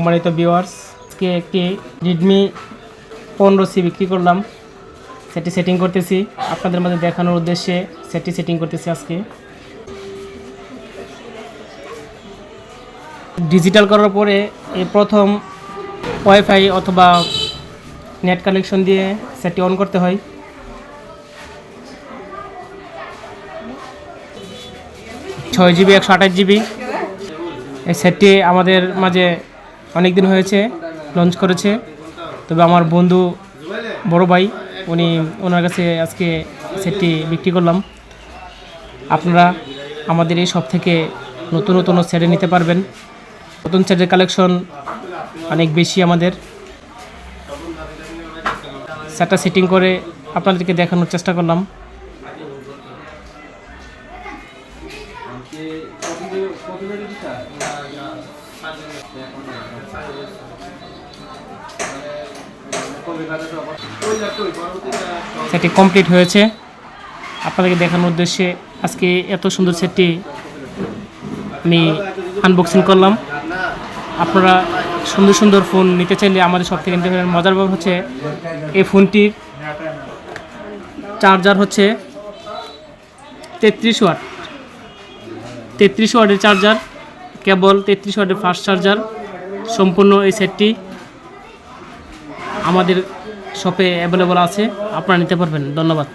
সম্মানিত ভিউয়ার্স, আজকে একটি রেডমি 15C বিক্রি করলাম। সেটি সেটিং করতেছি, আপনাদের মাঝে দেখানোর উদ্দেশ্যে সেটি সেটিং করতেছি। আজকে ডিজিটাল করার পরে এই প্রথম ওয়াইফাই অথবা নেট কানেকশন দিয়ে সেটি অন করতে হয়। 6GB 128GB এই সেটটি আমাদের মাঝে অনেক দিন হয়েছে লঞ্চ করেছে, তবে আমার বন্ধু বড় ভাই ওনার কাছে আজকে সেটটি বিক্রি করলাম। আপনারা আমাদের এই শপ থেকে নতুন নতুন সেট নিতে পারবেন। নতুন সেটের কালেকশন অনেক বেশি আমাদের। সেটটা সেটিং করে আপনাদেরকে দেখানোর চেষ্টা করলাম। সেটি কমপ্লিট হয়েছে, আপনাদেরকে দেখানোর উদ্দেশ্যে আজকে এত সুন্দর সেটটি আমি আনবক্সিং করলাম। আপনারা সুন্দর সুন্দর ফোন নিতে চাইলে আমাদের সব থেকে নিতে পারেন। মজার ব্যাপার হচ্ছে এই ফোনটির চার্জার হচ্ছে 33 ওয়াট, 33 ওয়াটের চার্জার, কেবল 33 ওয়াটের ফাস্ট চার্জার সম্পূর্ণ এই সেটটি আমাদের শপে অ্যাভেলেবল আছে, আপনারা নিতে পারবেন। ধন্যবাদ।